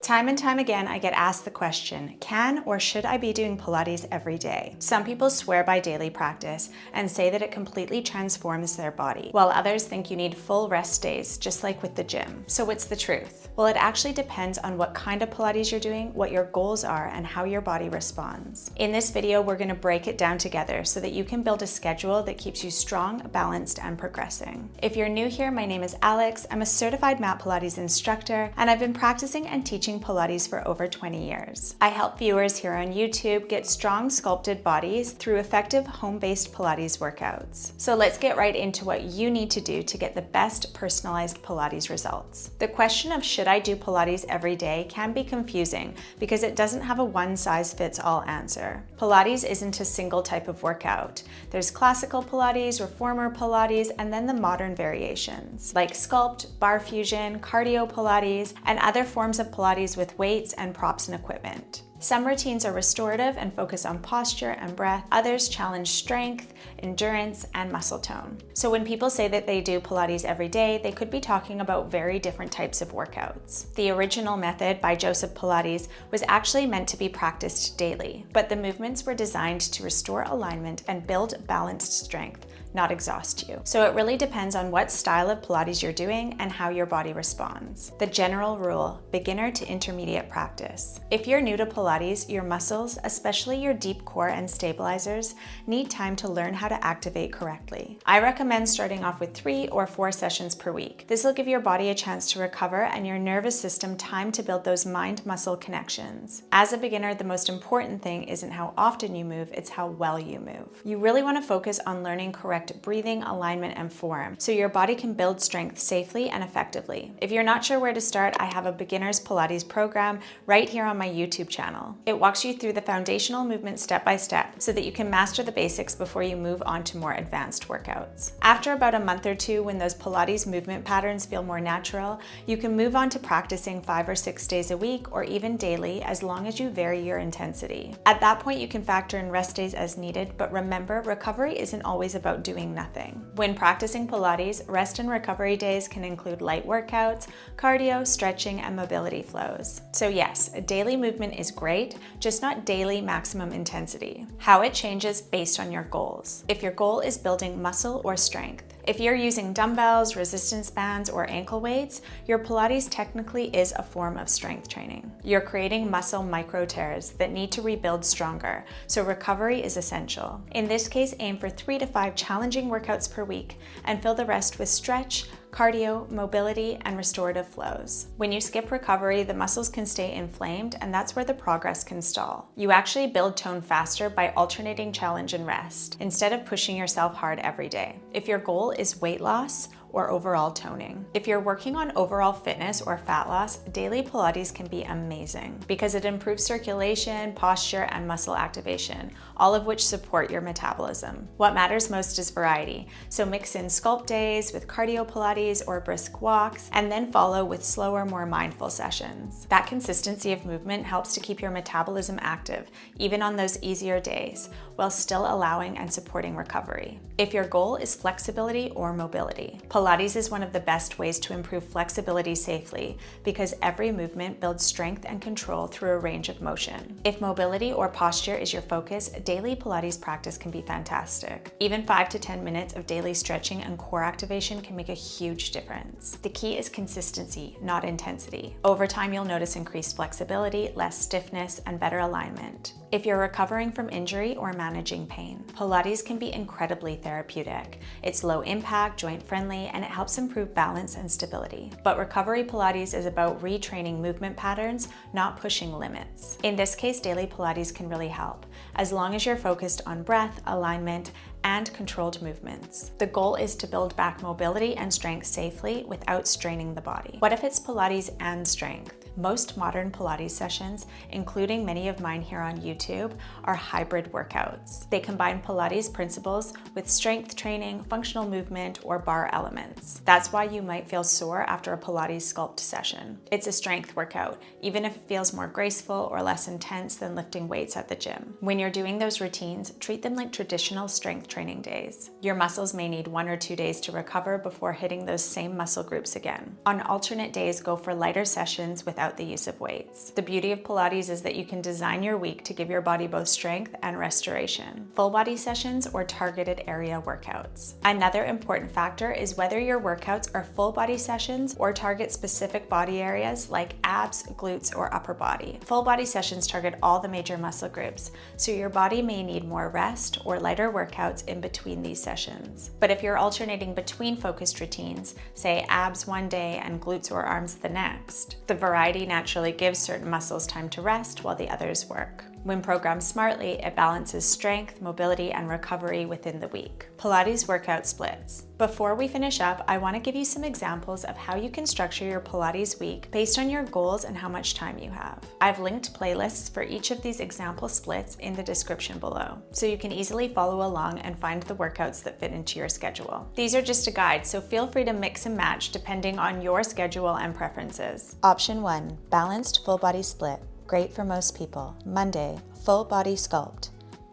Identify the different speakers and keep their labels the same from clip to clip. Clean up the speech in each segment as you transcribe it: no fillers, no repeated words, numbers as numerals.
Speaker 1: Time and time again, I get asked the question, can or should I be doing Pilates every day? Some people swear by daily practice and say that it completely transforms their body, while others think you need full rest days, just like with the gym. So what's the truth? Well, it actually depends on what kind of Pilates you're doing, what your goals are, and how your body responds. In this video, we're gonna break it down together so that you can build a schedule that keeps you strong, balanced, and progressing. If you're new here, my name is Alex. I'm a certified mat Pilates instructor, and I've been practicing and teaching Pilates for over 20 years. I help viewers here on YouTube get strong, sculpted bodies through effective home-based Pilates workouts. So let's get right into what you need to do to get the best personalized Pilates results. The question of should I do Pilates every day can be confusing because it doesn't have a one-size-fits-all answer. Pilates isn't a single type of workout. There's classical Pilates, reformer Pilates, and then the modern variations like sculpt, bar fusion, cardio Pilates, and other forms of Pilates with weights and props and equipment. Some routines are restorative and focus on posture and breath. Others challenge strength, endurance, and muscle tone. So when people say that they do Pilates every day, they could be talking about very different types of workouts. The original method by Joseph Pilates was actually meant to be practiced daily, but the movements were designed to restore alignment and build balanced strength, not exhaust you. So it really depends on what style of Pilates you're doing and how your body responds. The general rule, beginner to intermediate practice. If you're new to Pilates, your muscles, especially your deep core and stabilizers, need time to learn how to activate correctly. I recommend starting off with 3 or 4 sessions per week. This will give your body a chance to recover and your nervous system time to build those mind-muscle connections. As a beginner, the most important thing isn't how often you move, it's how well you move. You really want to focus on learning correct breathing, alignment, and form so your body can build strength safely and effectively. If you're not sure where to start, I have a beginner's Pilates program right here on my YouTube channel. It walks you through the foundational movement step by step so that you can master the basics before you move on to more advanced workouts. After about a month or 2, when those Pilates movement patterns feel more natural, you can move on to practicing 5 or 6 days a week or even daily, as long as you vary your intensity. At that point, you can factor in rest days as needed, but remember, recovery isn't always about doing nothing. When practicing Pilates, rest and recovery days can include light workouts, cardio, stretching, and mobility flows. So yes, daily movement is great, just not daily maximum intensity. How it changes based on your goals. If your goal is building muscle or strength, if you're using dumbbells, resistance bands, or ankle weights, your Pilates technically is a form of strength training. You're creating muscle micro tears that need to rebuild stronger, so recovery is essential. In this case, aim for 3 to 5 challenging workouts per week and fill the rest with stretch, cardio, mobility, and restorative flows. When you skip recovery, the muscles can stay inflamed, and that's where the progress can stall. You actually build tone faster by alternating challenge and rest, instead of pushing yourself hard every day. If your goal is weight loss or overall toning. If you're working on overall fitness or fat loss, daily Pilates can be amazing because it improves circulation, posture, and muscle activation, all of which support your metabolism. What matters most is variety, so mix in sculpt days with cardio Pilates or brisk walks, and then follow with slower, more mindful sessions. That consistency of movement helps to keep your metabolism active, even on those easier days, while still allowing and supporting recovery. If your goal is flexibility or mobility, Pilates is one of the best ways to improve flexibility safely because every movement builds strength and control through a range of motion. If mobility or posture is your focus, daily Pilates practice can be fantastic. Even 5 to 10 minutes of daily stretching and core activation can make a huge difference. The key is consistency, not intensity. Over time, you'll notice increased flexibility, less stiffness, and better alignment. If you're recovering from injury or managing pain, Pilates can be incredibly therapeutic. It's low impact, joint friendly, and it helps improve balance and stability. But recovery Pilates is about retraining movement patterns, not pushing limits. In this case, daily Pilates can really help, as long as you're focused on breath, alignment, and controlled movements. The goal is to build back mobility and strength safely without straining the body. What if it's Pilates and strength? Most modern Pilates sessions, including many of mine here on YouTube, are hybrid workouts. They combine Pilates principles with strength training, functional movement, or bar elements. That's why you might feel sore after a Pilates sculpt session. It's a strength workout, even if it feels more graceful or less intense than lifting weights at the gym. When you're doing those routines, treat them like traditional strength training days. Your muscles may need 1 or 2 days to recover before hitting those same muscle groups again. On alternate days, go for lighter sessions without without the use of weights. The beauty of Pilates is that you can design your week to give your body both strength and restoration. Full body sessions or targeted area workouts. Another important factor is whether your workouts are full body sessions or target specific body areas like abs, glutes, or upper body. Full body sessions target all the major muscle groups, so your body may need more rest or lighter workouts in between these sessions. But if you're alternating between focused routines, say abs one day and glutes or arms the next, the variety naturally gives certain muscles time to rest while the others work. When programmed smartly, it balances strength, mobility, and recovery within the week. Pilates workout splits. Before we finish up, I want to give you some examples of how you can structure your Pilates week based on your goals and how much time you have. I've linked playlists for each of these example splits in the description below, so you can easily follow along and find the workouts that fit into your schedule. These are just a guide, so feel free to mix and match depending on your schedule and preferences. Option 1, balanced full body split. Great for most people. Monday, full body sculpt.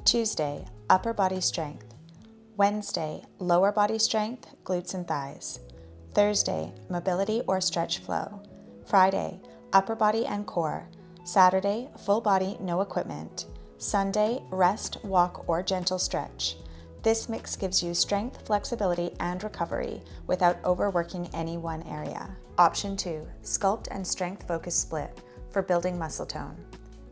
Speaker 1: Tuesday, upper body strength. Wednesday, lower body strength, glutes and thighs. Thursday, mobility or stretch flow. Friday, upper body and core. Saturday, full body, no equipment. Sunday, rest, walk, or gentle stretch. This mix gives you strength, flexibility, and recovery without overworking any one area. Option 2, sculpt and strength focus split. For building muscle tone.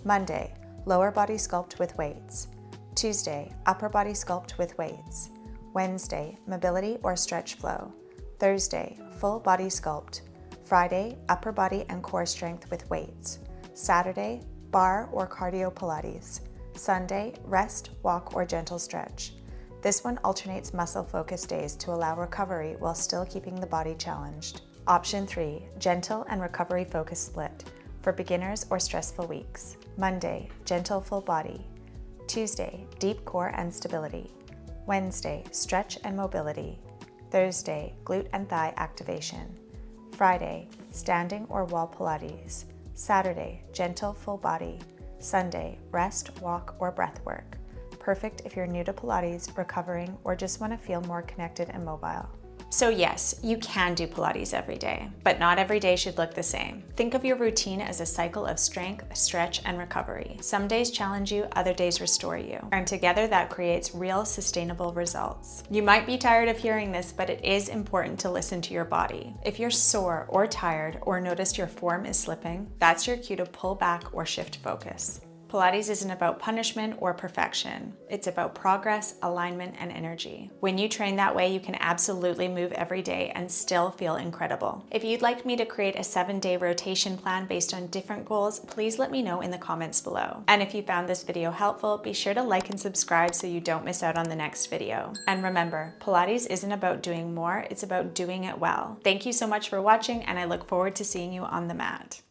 Speaker 1: Monday, lower body sculpt with weights. Tuesday, upper body sculpt with weights. Wednesday, mobility or stretch flow. Thursday, full body sculpt. Friday, upper body and core strength with weights. Saturday, bar or cardio Pilates. Sunday, rest, walk, or gentle stretch. This one alternates muscle-focused days to allow recovery while still keeping the body challenged. Option 3, gentle and recovery-focused split. For beginners or stressful weeks. Monday, gentle full body. Tuesday, deep core and stability. Wednesday, stretch and mobility. Thursday, glute and thigh activation. Friday, standing or wall Pilates. Saturday, gentle full body. Sunday, rest, walk, or breath work. Perfect if you're new to Pilates, recovering, or just want to feel more connected and mobile. So yes, you can do Pilates every day, but not every day should look the same. Think of your routine as a cycle of strength, stretch, and recovery. Some days challenge you, other days restore you. And together that creates real, sustainable results. You might be tired of hearing this, but it is important to listen to your body. If you're sore or tired or notice your form is slipping, that's your cue to pull back or shift focus. Pilates isn't about punishment or perfection. It's about progress, alignment, and energy. When you train that way, you can absolutely move every day and still feel incredible. If you'd like me to create a 7-day rotation plan based on different goals, please let me know in the comments below. And if you found this video helpful, be sure to like and subscribe so you don't miss out on the next video. And remember, Pilates isn't about doing more, it's about doing it well. Thank you so much for watching, and I look forward to seeing you on the mat.